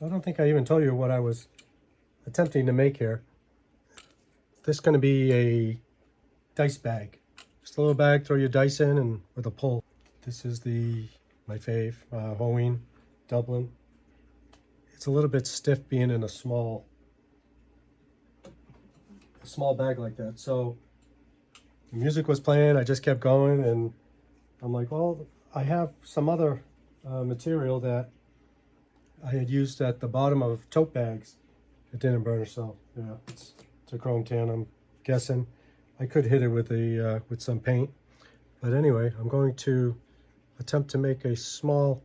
So I don't think I even told you what I was attempting to make here. This is going to be a dice bag. Just a little bag, throw your dice in and with a pull. This is my fave, Halloween Dublin. It's a little bit stiff being in a small bag like that. So the music was playing, I just kept going, and I'm like, well, I have some other material that I had used at the bottom of tote bags. It didn't burn, so yeah, it's a chrome tan. I'm guessing I could hit it with some paint, but anyway, I'm going to attempt to make a small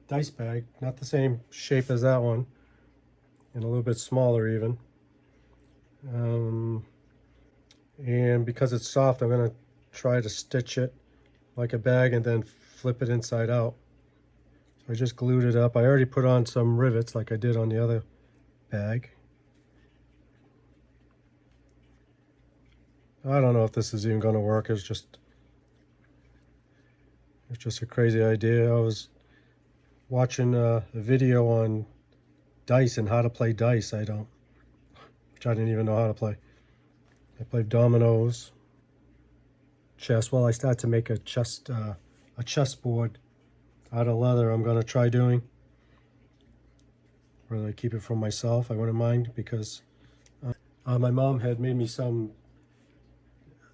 dice bag, not the same shape as that one, and a little bit smaller even. And because it's soft, I'm going to try to stitch it like a bag and then flip it inside out. So I just glued it up. I already put on some rivets like I did on the other bag. I don't know if this is even going to work. It's just a crazy idea. I was watching a video on dice and how to play dice. Which I didn't even know how to play. I played dominoes, chess. Well, I started to make a chessboard out of leather. I'm going to try doing. Whether I keep it for myself, I wouldn't mind, because my mom had made me some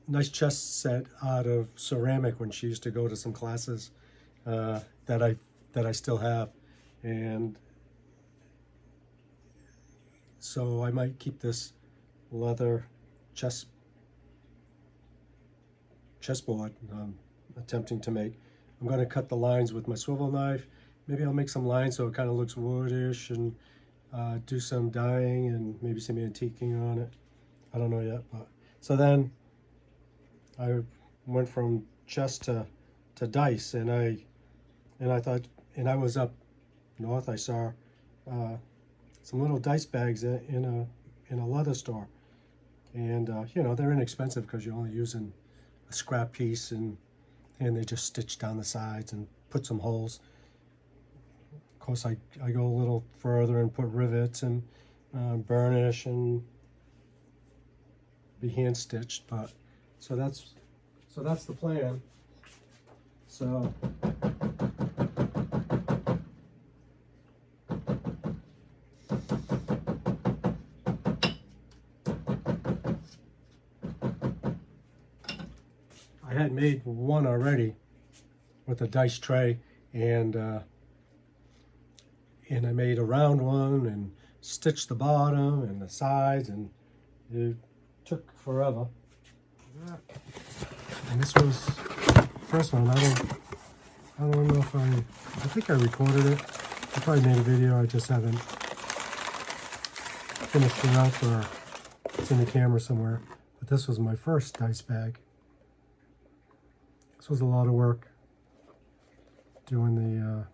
nice chess set out of ceramic when she used to go to some classes that I still have, and so I might keep this leather chessboard I'm attempting to make. I'm going to cut the lines with my swivel knife. Maybe I'll make some lines so it kind of looks woodish, and do some dyeing and maybe some antiquing on it. I don't know yet. But so then I went from chess to dice, and I was up north. I saw some little dice bags in a leather store, and you know, they're inexpensive because you're only using a scrap piece, and they just stitch down the sides and put some holes. Of course, I go a little further and put rivets and burnish and be hand stitched. But so that's the plan. So I had made one already with a dice tray, and I made a round one and stitched the bottom and the sides, and it took forever. And this was the first one. I don't know if I think I recorded it. I probably made a video. I just haven't finished it up, or it's in the camera somewhere. But this was my first dice bag. This was a lot of work, doing the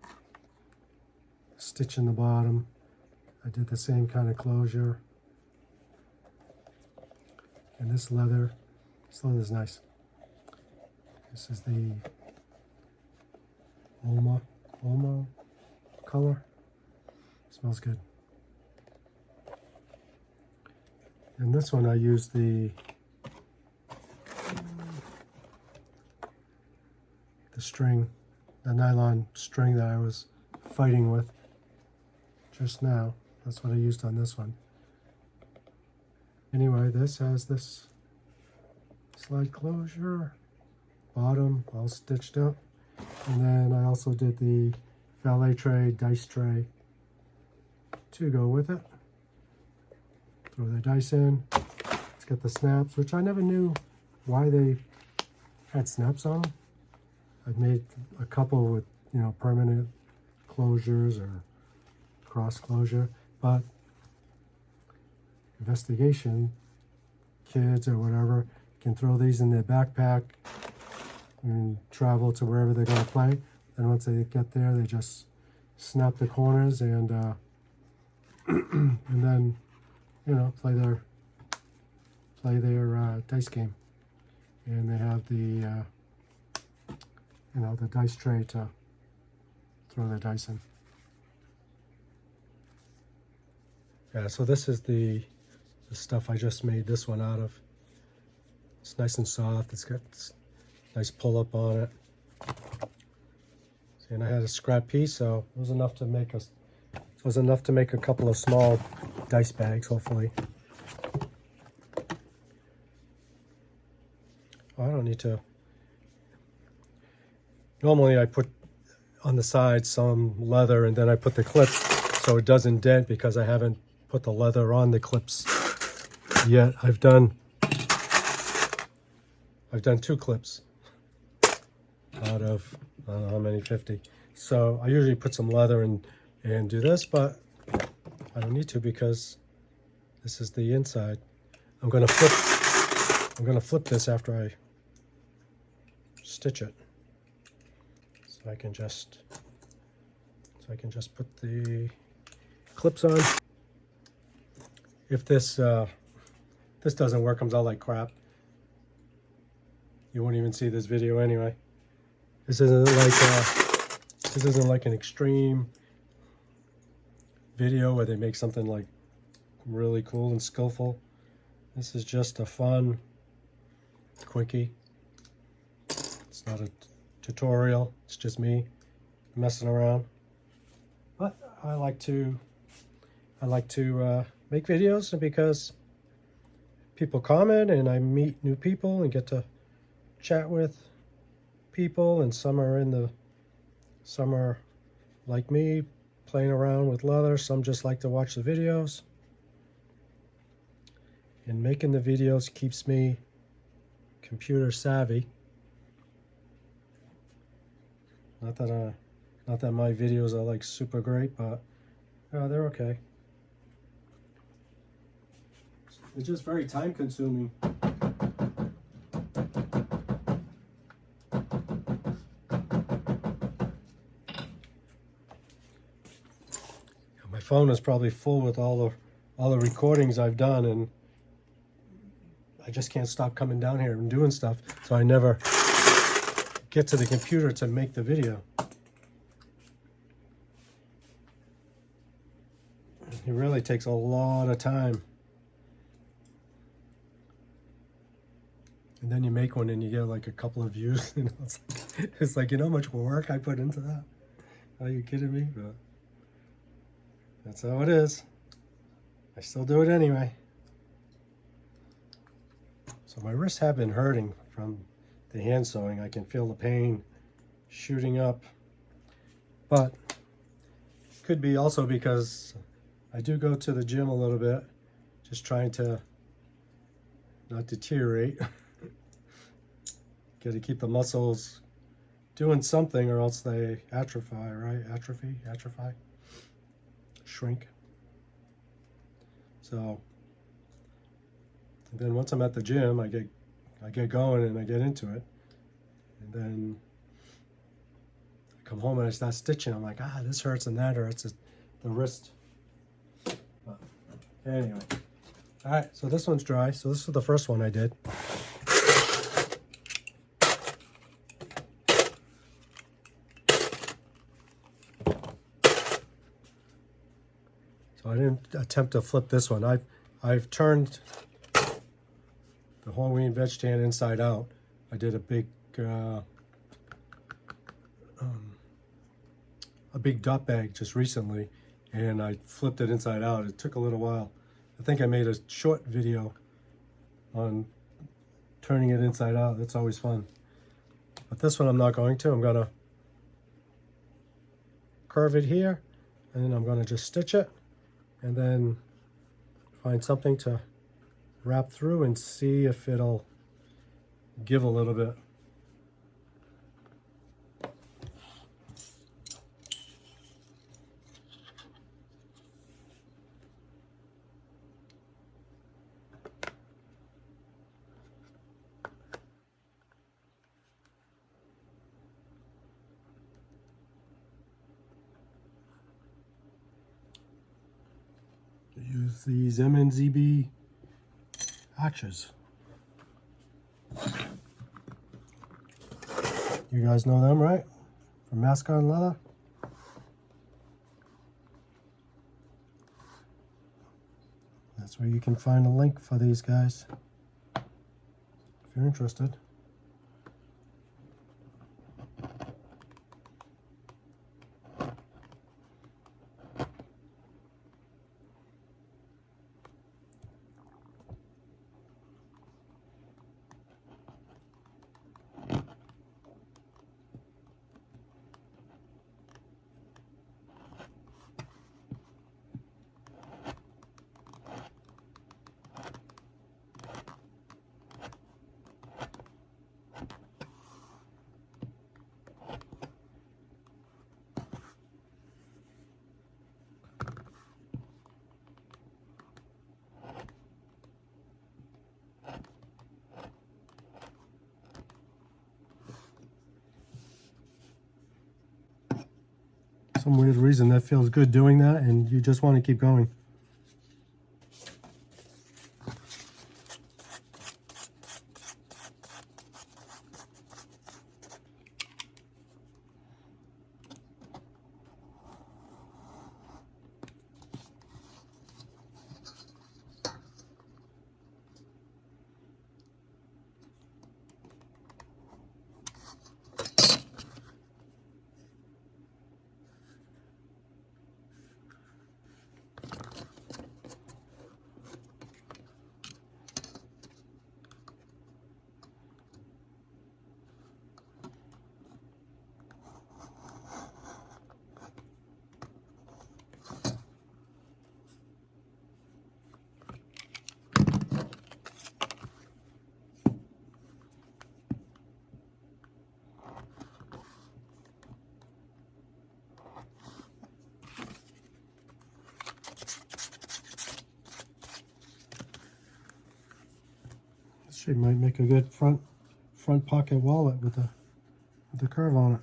stitch in the bottom. I did the same kind of closure. And this leather's nice. This is the Alma color. Smells good. And this one I used the string, the nylon string that I was fighting with just now. That's what I used on this one. Anyway, this has this slide closure, bottom all stitched up, and then I also did the valet tray, dice tray to go with it. Throw the dice in. Let's get the snaps, which I never knew why they had snaps on them. I've made a couple with, you know, permanent closures or cross closure, but investigation, kids or whatever can throw these in their backpack and travel to wherever they're going to play. And once they get there, they just snap the corners and and then, you know, play their dice game. And they have the you know, the dice tray to throw their dice in. Yeah, so this is the stuff I just made this one out of. It's nice and soft. It's got this nice pull up on it. See, and I had a scrap piece, so it was enough to make a couple of small dice bags, hopefully. Oh, I don't need to. Normally I put on the side some leather and then I put the clips so it doesn't dent, because I haven't put the leather on the clips yet. I've done 2 clips out of, I don't know how many, 50. So I usually put some leather and do this, but I don't need to because this is the inside. I'm gonna flip this after I stitch it. So I can just put the clips on. If this doesn't work, comes out like crap, you won't even see this video anyway. This isn't like an extreme video where they make something like really cool and skillful. This is just a fun quickie. It's not a tutorial, it's just me messing around. But I like to make videos because people comment and I meet new people and get to chat with people, and some are like me, playing around with leather. Some just like to watch the videos. And making the videos keeps me computer savvy. Not that my videos are like super great, but they're okay. It's just very time consuming. My phone is probably full with all the recordings I've done, and I just can't stop coming down here and doing stuff, so I never get to the computer to make the video. It really takes a lot of time. And then you make one and you get like a couple of views. You know, it's like, you know how much work I put into that? Are you kidding me? But that's how it is. I still do it anyway. So my wrists have been hurting from the hand sewing. I can feel the pain shooting up. But it could be also because I do go to the gym a little bit, just trying to not deteriorate. Got to keep the muscles doing something or else they atrophy, right? Atrophy? Shrink. So, and then once I'm at the gym, I get going and I get into it. And then I come home and I start stitching. I'm like, this hurts and that hurts. The wrist. But anyway. All right, so this one's dry. So this is the first one I did. So I didn't attempt to flip this one. I've turned the whole wheat veg stand inside out. I did a big dot bag just recently, and I flipped it inside out. It took a little while. I think I made a short video on turning it inside out. That's always fun. But this one I'm not going to. I'm gonna curve it here, and then I'm gonna just stitch it, and then find something to wrap through and see if it'll give a little bit. Use these MNZB Hatches. You guys know them, right? From Mascot Leather. That's where you can find a link for these guys if you're interested. Some weird reason that feels good doing that, and you just want to keep going. This shape might make a good front pocket wallet with the curve on it.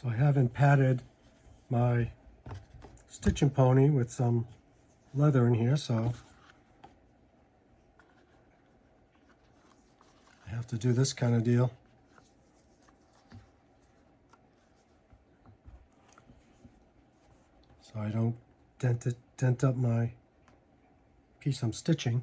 So I haven't padded my stitching pony with some leather in here, so I have to do this kind of deal. So I don't dent up my piece I'm stitching.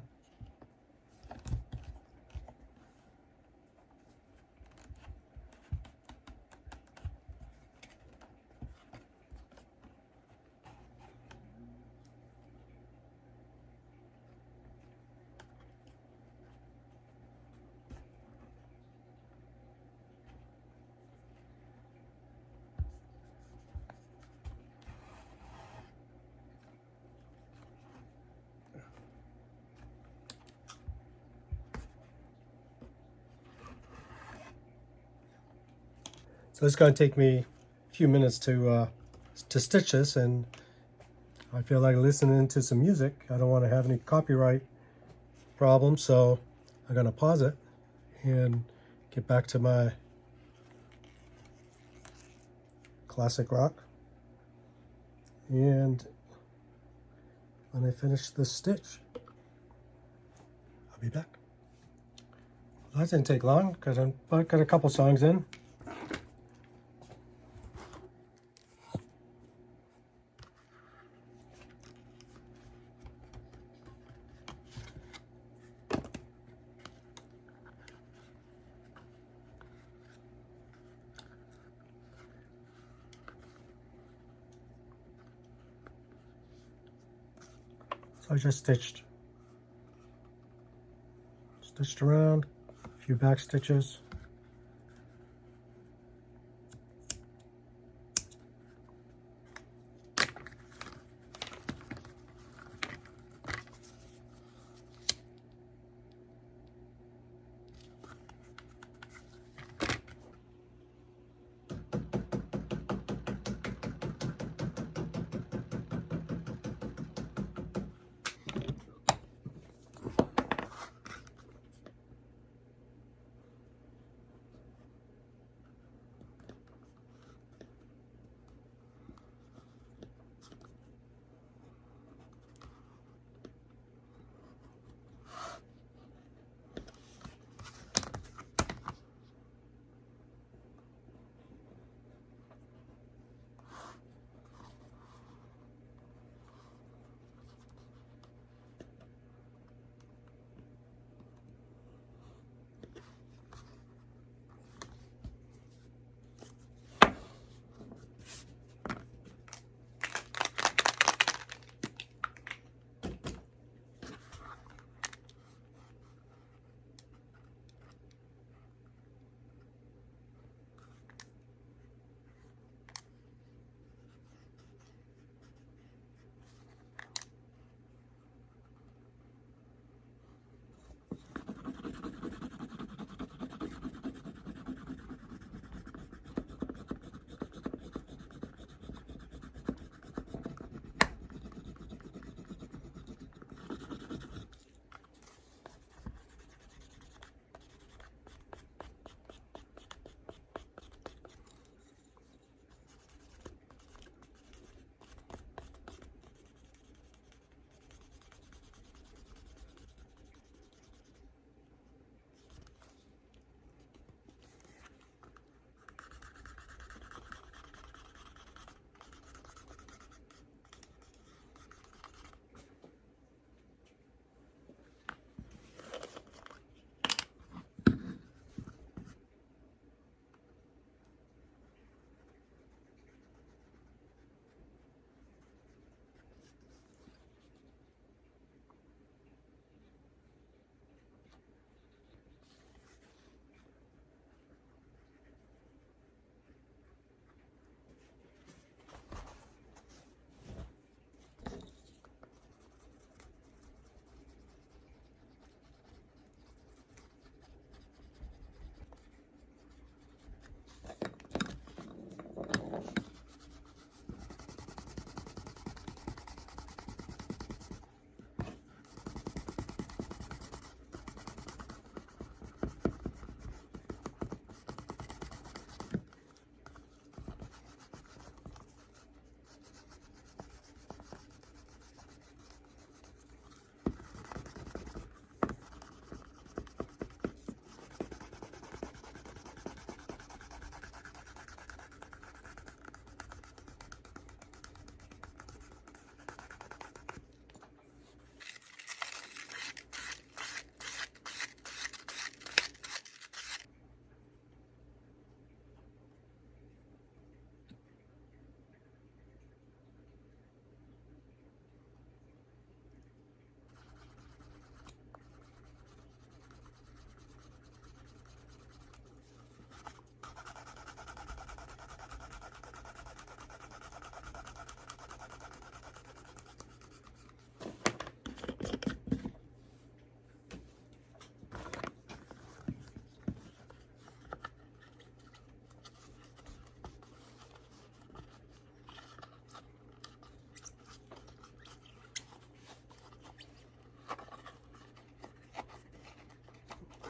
So it's going to take me a few minutes to stitch this, and I feel like listening to some music. I don't want to have any copyright problems, so I'm going to pause it and get back to my classic rock. And when I finish this stitch, I'll be back. That didn't take long because I've got a couple songs in. So I just stitched around, a few back stitches,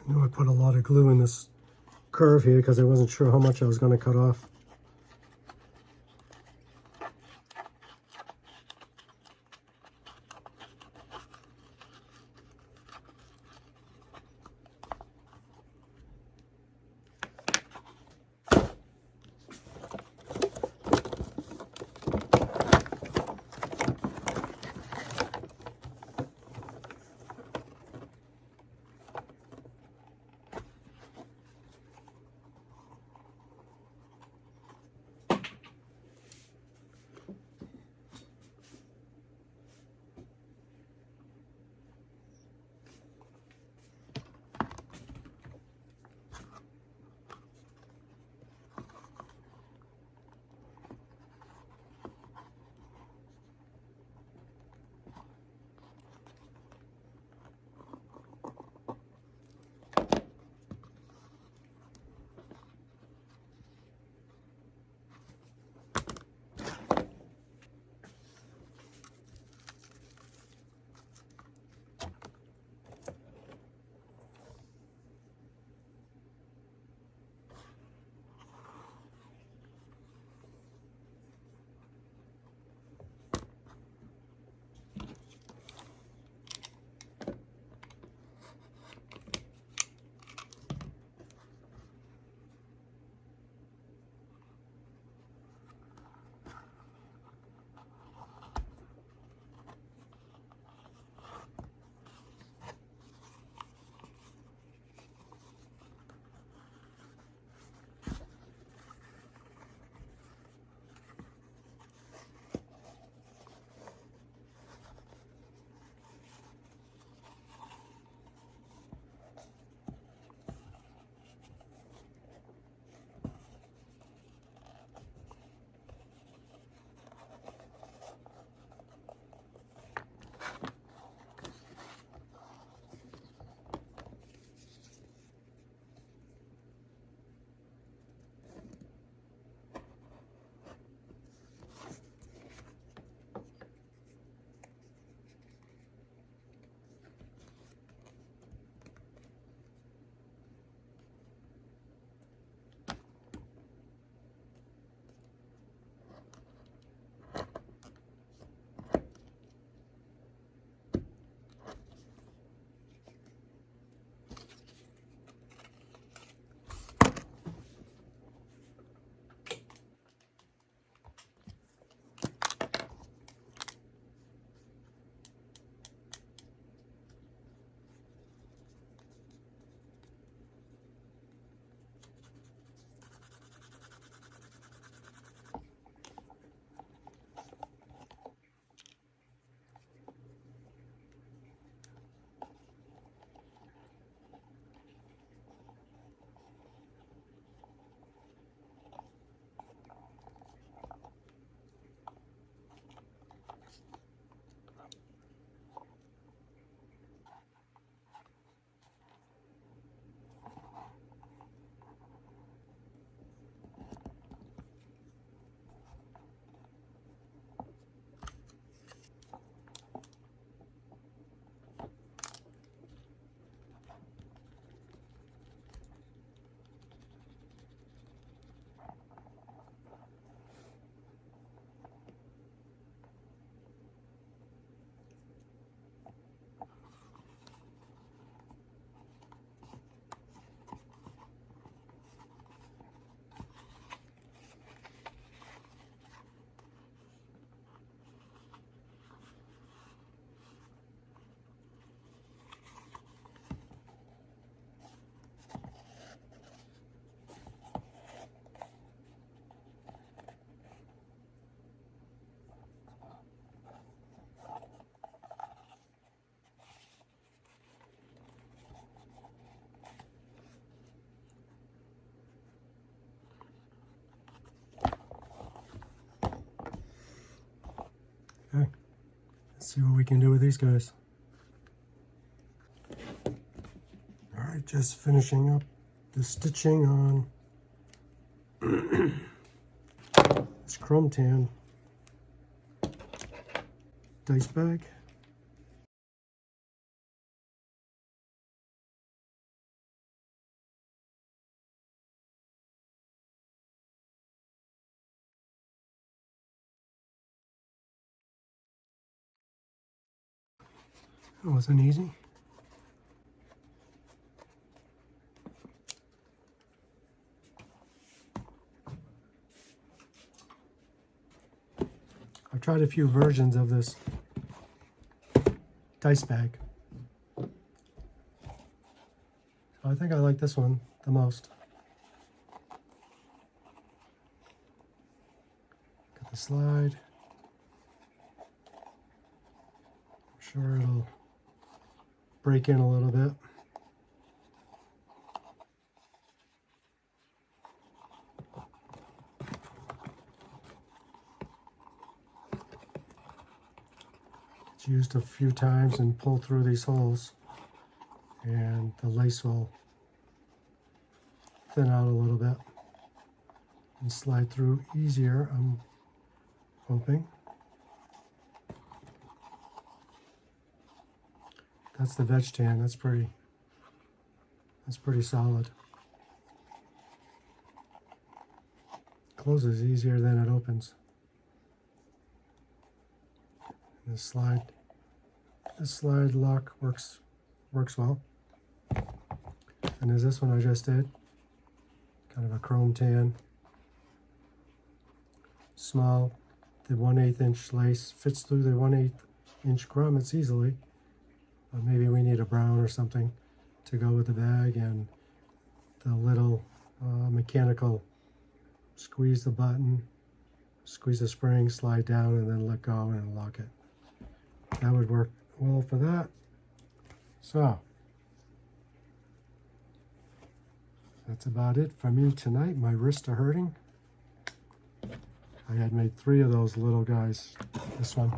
I knew I put a lot of glue in this curve here because I wasn't sure how much I was going to cut off. Okay, let's see what we can do with these guys. All right, just finishing up the stitching on this chrome tan dice bag. It wasn't easy. I've tried a few versions of this dice bag. So I think I like this one the most. Got the slide. I'm sure it'll break in a little bit. It's used a few times and pull through these holes, and the lace will thin out a little bit and slide through easier, I'm hoping. That's the veg tan. That's pretty solid. Closes easier than it opens. This slide lock works well. And there's this one I just did. Kind of a chrome tan. Small. The 1/8 inch lace fits through the 1/8 inch grommets easily. Maybe we need a brown or something to go with the bag, and the little mechanical squeeze the button, squeeze the spring, slide down, and then let go and lock it. That would work well for that. So that's about it for me tonight. My wrists are hurting. I had made 3 of those little guys. This one.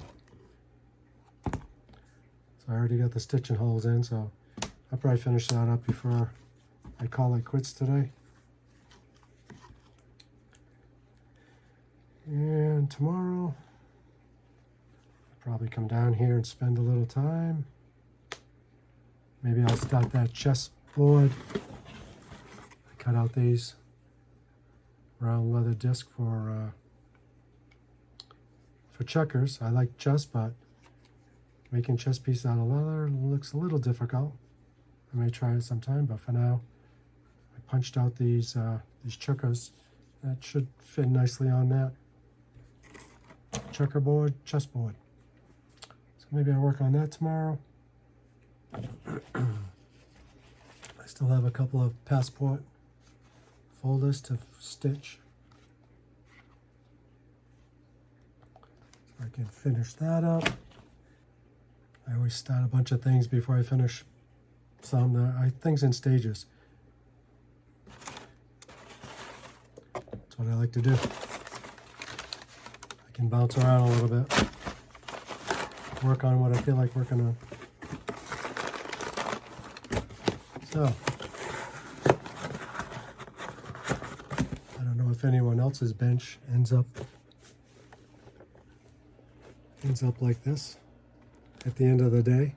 I already got the stitching holes in, so I'll probably finish that up before I call it quits today. And tomorrow, I'll probably come down here and spend a little time. Maybe I'll start that chessboard. I cut out these round leather disc for checkers. I like chess, but making chess pieces out of leather looks a little difficult. I may try it sometime, but for now, I punched out these checkers. That should fit nicely on that checkerboard, chessboard. So maybe I'll work on that tomorrow. I still have a couple of passport folders to stitch. So I can finish that up. I always start a bunch of things before I finish some. Things in stages. That's what I like to do. I can bounce around a little bit. Work on what I feel like working on. So, I don't know if anyone else's bench ends up like this at the end of the day.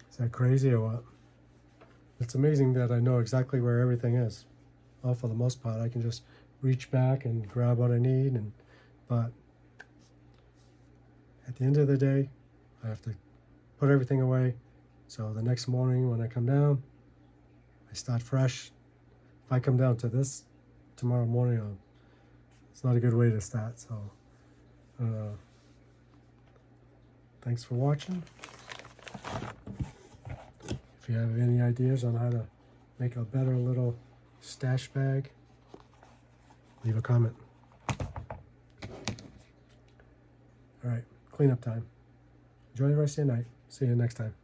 Is that crazy or what? It's amazing that I know exactly where everything is. Well, for the most part, I can just reach back and grab what I need, but at the end of the day, I have to put everything away. So the next morning when I come down, I start fresh. If I come down to this tomorrow morning, it's not a good way to start. So thanks for watching. If you have any ideas on how to make a better little stash bag, leave a comment. All right, cleanup time. Enjoy the rest of your night. See you next time.